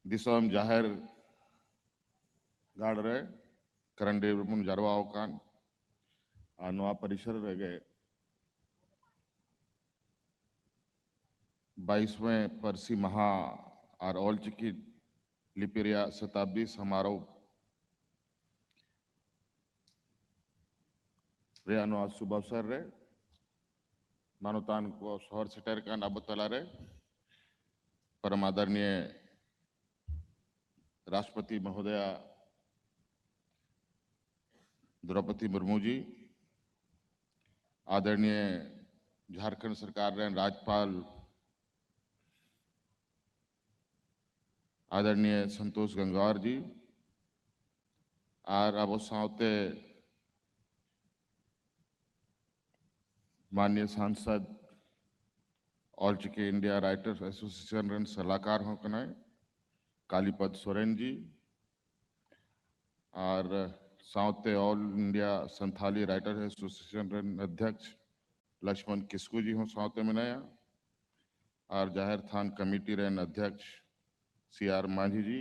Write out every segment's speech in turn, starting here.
दिसोम जाहिर गाड़ रहे करंडे मुन जरवाओ कान नवा परिसर रहे 22वें परसी महा और ऑल चिकी लिपिरिया शताब्दी समारोह रे अनुआ सुबह सर रे मानवतान को शहर सेटर का नाबतला रे परम आदरणीय राष्ट्रपति महोदया द्रौपदी मुर्मू जी, आदरणीय झारखंड सरकार रे राज्यपाल आदरणीय संतोष गंगवार जी और अब सावते माननीय सांसद Ol Chiki India writers association रन सलाहकार हो कनाए कालीपद सोरेन जी और सावते all India Santhali writers association रन अध्यक्ष लक्ष्मण किस्कू जी हो सावते मिनाया और जाहिर थान कमेटी रन अध्यक्ष CR मांझी जी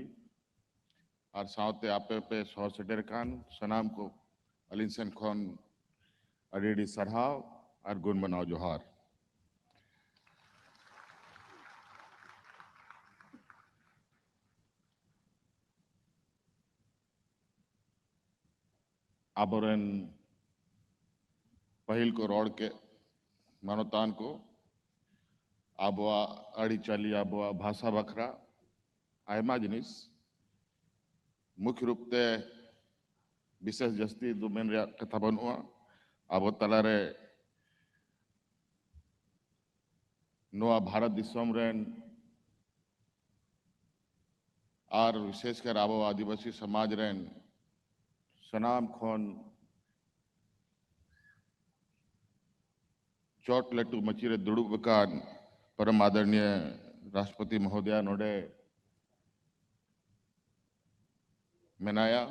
और सावते आपे पे सौ सडेर खान सनाम को अलिंसन खान अडेडी सरहाव और गुण मनाओ जोहार। आबोरन पहल को रोड के मानवतान को आबोआ अड़ी चली आबोआ भाषा बखरा आयमा जिनिस मुख्य रूप से विशेष जस्ती दो मेन कथा बनुआ आबो तलारे नोआ भारत दिसम रेन और विशेषकर आबो आदिवासी समाज रेन सनाम खोन चोट लट्टू मचीरे दुड़ुक बकान परम आदरणीय राष्ट्रपति महोदया नोडे मनाया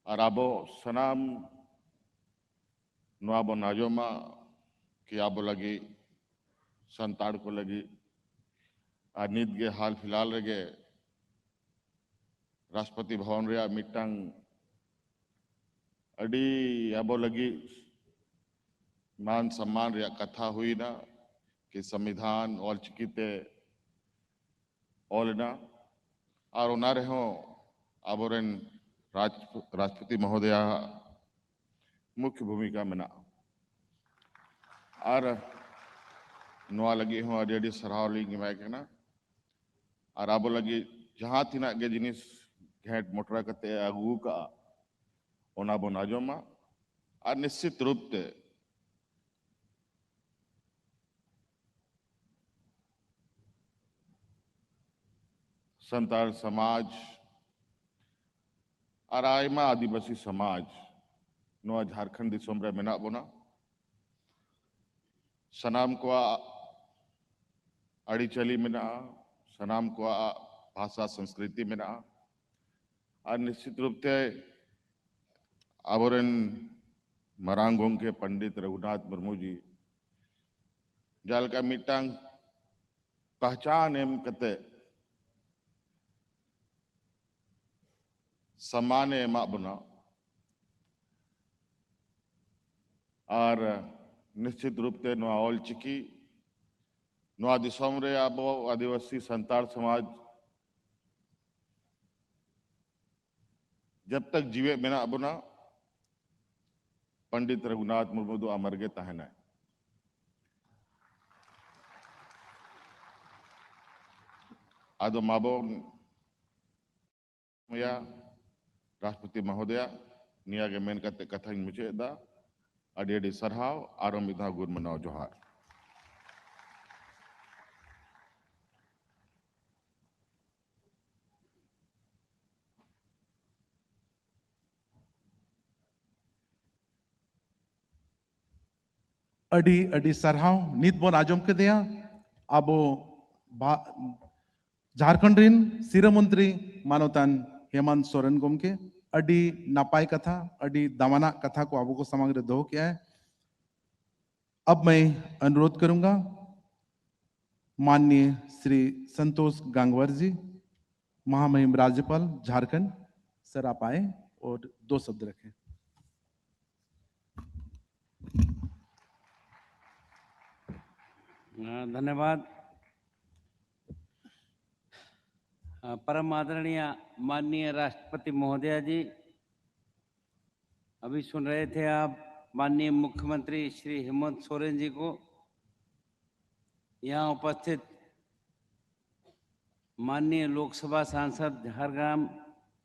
और आबो सनाम नुआबो नाजोमा कि आबो लगी संताड़ को लगी और नीत के हाल फिलहाल रगे राष्ट्रपति भवन रे मिटंग अड़ी आबो लगी मान सम्मान रे कथा हुई ना कि संविधान ऑल चिकीते ऑल ना और उनारे हो आबोरन राष्ट्रपति महोदया मुख्य भूमिका में ना और नुआ लगी हो अडी सराव लिंग मैं कहना और आबो लगी जहाँ तीना के जिनिस घेट मोटरा कते अगू का ओना बो नाजोमा और निश्चित रूप से संताल समाज और आयमा आदिवासी समाज नुआ झारखंड दिसोम रे मेना बोना सनाम को अड़ी चली मेना सनाम को भाषा संस्कृति मेना और निश्चित रूप से आबोरन मरांगों के पंडित रघुनाथ मुर्मू जी जाल का मिटांग पहचान एम कते सम्मान एमा बुना और निश्चित रूप से नुआ ऑल चिकी नुआ दिसोम रे आबो आदिवासी संताल समाज जब तक जीवे मेना बुना पंडित रघुनाथ मुर्मू दो अमर गे तहना आदो माबो मया राष्ट्रपति महोदया निया के मेन कते कथा मुझे दा अडी सरहाव आरम विधा गुण मनाओ जोहार। अडी अडी सरहाव नीत बोन आजम के दिया आबो झारखंड रिन सिर मंत्री मानवतान हेमंत सोरेन गोम के अडी नापाई कथा अडी दामना कथा को आबो को समग्र दो किया है। अब मैं अनुरोध करूंगा माननीय श्री संतोष गंगवार जी, महामहिम राज्यपाल झारखंड, सर आप आए और 2 शब्द रखें। धन्यवाद। परम आदरणीय माननीय राष्ट्रपति महोदया जी, अभी सुन रहे थे आप माननीय मुख्यमंत्री श्री हेमंत सोरेन जी को। यहाँ उपस्थित माननीय लोकसभा सांसद झारग्राम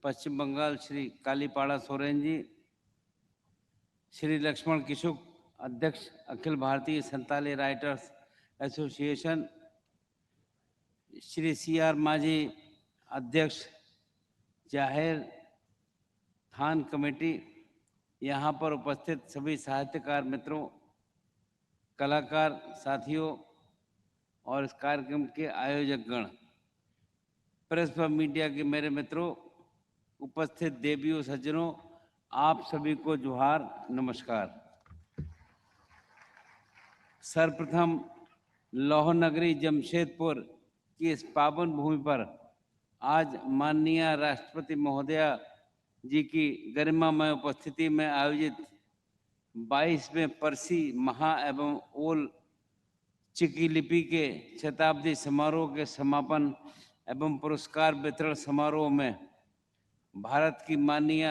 पश्चिम बंगाल श्री कालीपाड़ा सोरेन जी, श्री लक्ष्मण किशुक अध्यक्ष Akhil Bharatiya Santali writers association, Shri CR माझी अध्यक्ष जाहिर थान कमेटी, यहाँ पर उपस्थित सभी साहित्यकार मित्रों, कलाकार साथियों और इस कार्यक्रम के आयोजकगण, प्रेस व मीडिया के मेरे मित्रों, उपस्थित देवियों सज्जनों, आप सभी को जोहार, नमस्कार। सर्वप्रथम लौह नगरी जमशेदपुर की इस पावन भूमि पर आज माननीय राष्ट्रपति महोदया जी की गरिमामय उपस्थिति में आयोजित 22वें परसी महा एवं ओल चिकी लिपि के शताब्दी समारोह के समापन एवं पुरस्कार वितरण समारोह में भारत की माननीय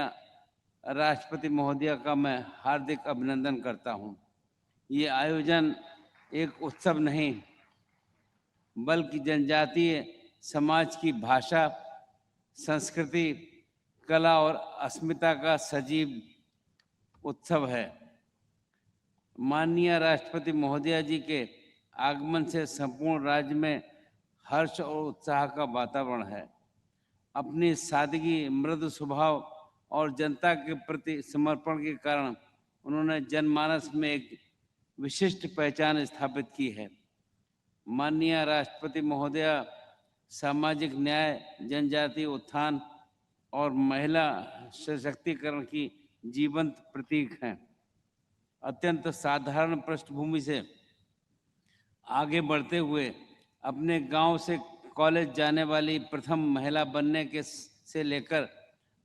राष्ट्रपति महोदया का मैं हार्दिक अभिनंदन करता हूं। ये आयोजन एक उत्सव नहीं बल्कि जनजातीय समाज की भाषा, संस्कृति, कला और अस्मिता का सजीव उत्सव है। माननीय राष्ट्रपति महोदया जी के आगमन से संपूर्ण राज्य में हर्ष और उत्साह का वातावरण है। अपनी सादगी, मृदु स्वभाव और जनता के प्रति समर्पण के कारण उन्होंने जनमानस में एक विशिष्ट पहचान स्थापित की है। माननीय राष्ट्रपति महोदया सामाजिक न्याय, जनजातीय उत्थान और महिला सशक्तिकरण की जीवंत प्रतीक हैं। अत्यंत साधारण पृष्ठभूमि से आगे बढ़ते हुए अपने गांव से कॉलेज जाने वाली प्रथम महिला बनने के से लेकर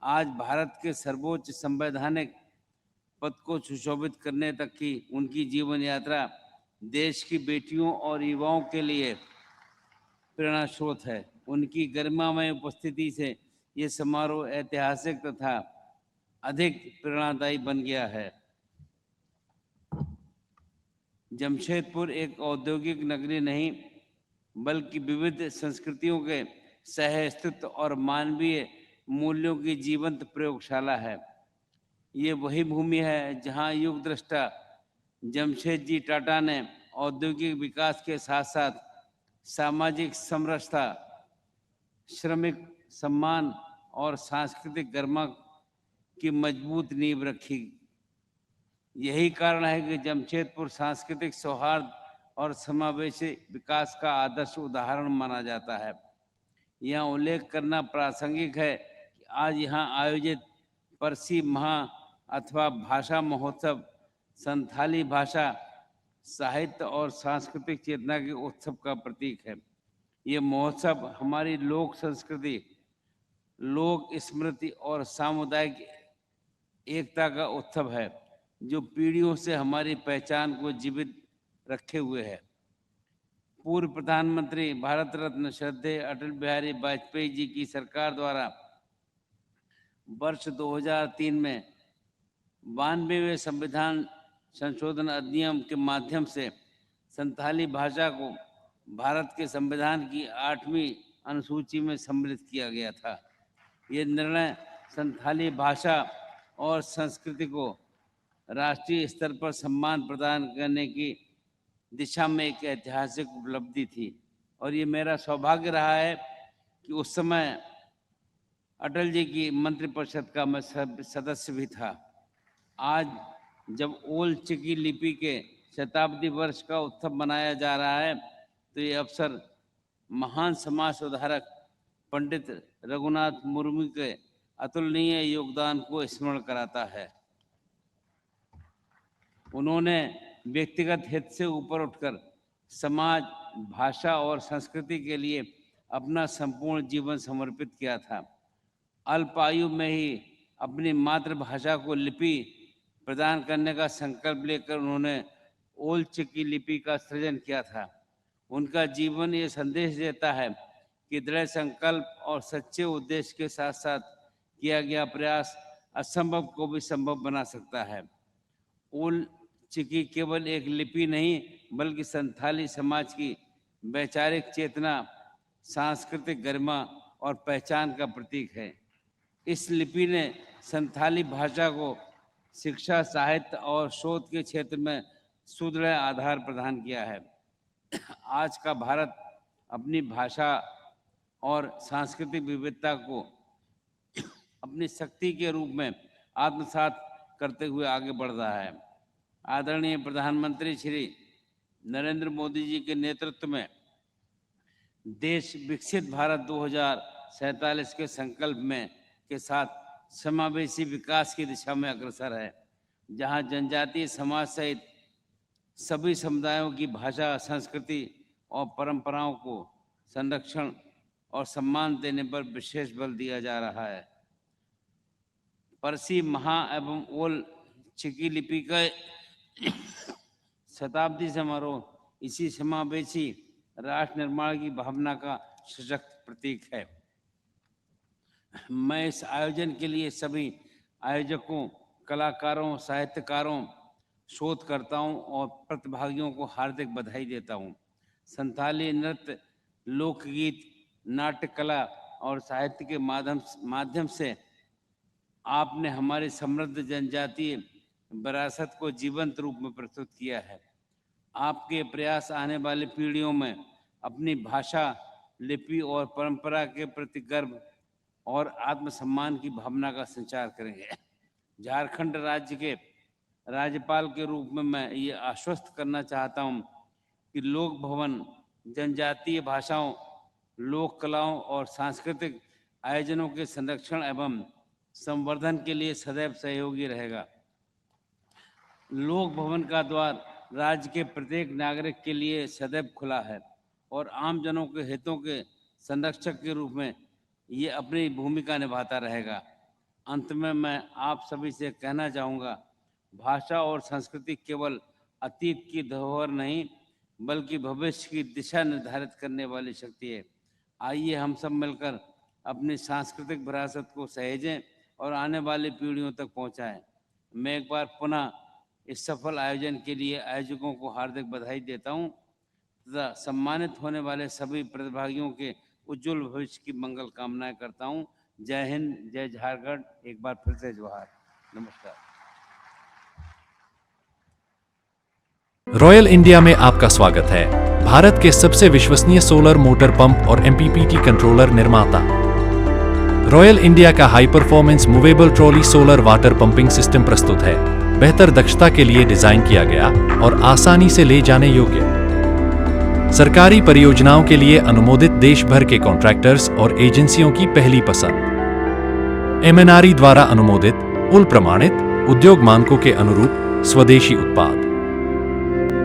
आज भारत के सर्वोच्च संवैधानिक पद को सुशोभित करने तक की उनकी जीवन यात्रा देश की बेटियों और युवाओं के लिए प्रेरणा स्रोत है। उनकी गरिमामय उपस्थिति से ये समारोह ऐतिहासिक तथा अधिक प्रेरणादायी बन गया है। जमशेदपुर एक औद्योगिक नगरी नहीं बल्कि विविध संस्कृतियों के सह अस्तित्व और मानवीय मूल्यों की जीवंत प्रयोगशाला है। ये वही भूमि है जहां युग दृष्टा जमशेद जी टाटा ने औद्योगिक विकास के साथ साथ सामाजिक समरसता, श्रमिक सम्मान और सांस्कृतिक गरिमा की मजबूत नींव रखी। यही कारण है कि जमशेदपुर सांस्कृतिक सौहार्द और समावेशी विकास का आदर्श उदाहरण माना जाता है। यहाँ उल्लेख करना प्रासंगिक है कि आज यहाँ आयोजित परसी महा अथवा भाषा महोत्सव संथाली भाषा, साहित्य और सांस्कृतिक चेतना के उत्सव का प्रतीक है। ये महोत्सव हमारी लोक संस्कृति, लोक स्मृति और सामुदायिक एकता का उत्सव है जो पीढ़ियों से हमारी पहचान को जीवित रखे हुए है। पूर्व प्रधानमंत्री भारत रत्न श्रद्धेय अटल बिहारी वाजपेयी जी की सरकार द्वारा वर्ष 2003 में 92वें संविधान संशोधन अधिनियम के माध्यम से संथाली भाषा को भारत के संविधान की 8वीं अनुसूची में सम्मिलित किया गया था। ये निर्णय संथाली भाषा और संस्कृति को राष्ट्रीय स्तर पर सम्मान प्रदान करने की दिशा में एक ऐतिहासिक उपलब्धि थी और ये मेरा सौभाग्य रहा है कि उस समय अटल जी की मंत्रिपरिषद का मैं सदस्य भी था। आज जब ओल चिकी लिपि के शताब्दी वर्ष का उत्सव मनाया जा रहा है तो ये अवसर महान समाज सुधारक पंडित रघुनाथ मुर्मू के अतुलनीय योगदान को स्मरण कराता है। उन्होंने व्यक्तिगत हित से ऊपर उठकर समाज भाषा और संस्कृति के लिए अपना संपूर्ण जीवन समर्पित किया था। अल्प आयु में ही अपनी मातृभाषा को लिपि प्रदान करने का संकल्प लेकर उन्होंने ओल चिकी लिपि का सृजन किया था। उनका जीवन ये संदेश देता है कि दृढ़ संकल्प और सच्चे उद्देश्य के साथ साथ किया गया प्रयास असंभव को भी संभव बना सकता है। ओल चिकी केवल एक लिपि नहीं बल्कि संथाली समाज की वैचारिक चेतना, सांस्कृतिक गरिमा और पहचान का प्रतीक है। इस लिपि ने संथाली भाषा को शिक्षा, साहित्य और शोध के क्षेत्र में सुदृढ़ आधार प्रदान किया है। आज का भारत अपनी भाषा और सांस्कृतिक विविधता को अपनी शक्ति के रूप में आत्मसात करते हुए आगे बढ़ रहा है। आदरणीय प्रधानमंत्री श्री नरेंद्र मोदी जी के नेतृत्व में देश विकसित भारत 2047 के संकल्प में के साथ समावेशी विकास की दिशा में अग्रसर है, जहां जनजातीय समाज सहित सभी समुदायों की भाषा, संस्कृति और परंपराओं को संरक्षण और सम्मान देने पर विशेष बल दिया जा रहा है। परसी, महा एवं ओल चिकी लिपि का शताब्दी समारोह इसी समावेशी राष्ट्र निर्माण की भावना का सशक्त प्रतीक है। मैं इस आयोजन के लिए सभी आयोजकों, कलाकारों, साहित्यकारों, शोधकर्ताओं और प्रतिभागियों को हार्दिक बधाई देता हूँ। संथाली नृत्य, लोकगीत, नाट्य कला और साहित्य के माध्यम से आपने हमारी समृद्ध जनजातीय विरासत को जीवंत रूप में प्रस्तुत किया है। आपके प्रयास आने वाली पीढ़ियों में अपनी भाषा, लिपि और परंपरा के प्रति गर्व और आत्मसम्मान की भावना का संचार करेंगे। झारखंड राज्य के राज्यपाल के रूप में मैं ये आश्वस्त करना चाहता हूँ कि लोक भवन जनजातीय भाषाओं, लोक कलाओं और सांस्कृतिक आयोजनों के संरक्षण एवं संवर्धन के लिए सदैव सहयोगी रहेगा। लोक भवन का द्वार राज्य के प्रत्येक नागरिक के लिए सदैव खुला है और आम जनों के हितों के संरक्षक के रूप में ये अपनी भूमिका निभाता रहेगा। अंत में मैं आप सभी से कहना चाहूँगा, भाषा और संस्कृति केवल अतीत की धरोहर नहीं बल्कि भविष्य की दिशा निर्धारित करने वाली शक्ति है। आइए हम सब मिलकर अपनी सांस्कृतिक विरासत को सहेजें और आने वाली पीढ़ियों तक पहुंचाएं। मैं एक बार पुनः इस सफल आयोजन के लिए आयोजकों को हार्दिक बधाई देता हूं तथा सम्मानित होने वाले सभी प्रतिभागियों के उज्जवल भविष्य की मंगल कामनाएं करता हूं। जय हिंद, जय झारखंड। एक बार फिर से जोहार, नमस्कार। रॉयल इंडिया में आपका स्वागत है। भारत के सबसे विश्वसनीय सोलर मोटर पंप और MPPT कंट्रोलर निर्माता रॉयल इंडिया का high performance movable trolley solar water pumping system प्रस्तुत है। बेहतर दक्षता के लिए डिजाइन किया गया और आसानी से ले जाने योग्य। सरकारी परियोजनाओं के लिए अनुमोदित देश भर के कॉन्ट्रैक्टर्स और एजेंसियों की पहली पसंद। MNRE द्वारा अनुमोदित, उल प्रमाणित, उद्योग मानकों के अनुरूप स्वदेशी उत्पाद।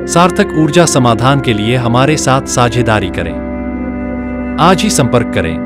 सार्थक ऊर्जा समाधान के लिए हमारे साथ साझेदारी करें। आज ही संपर्क करें।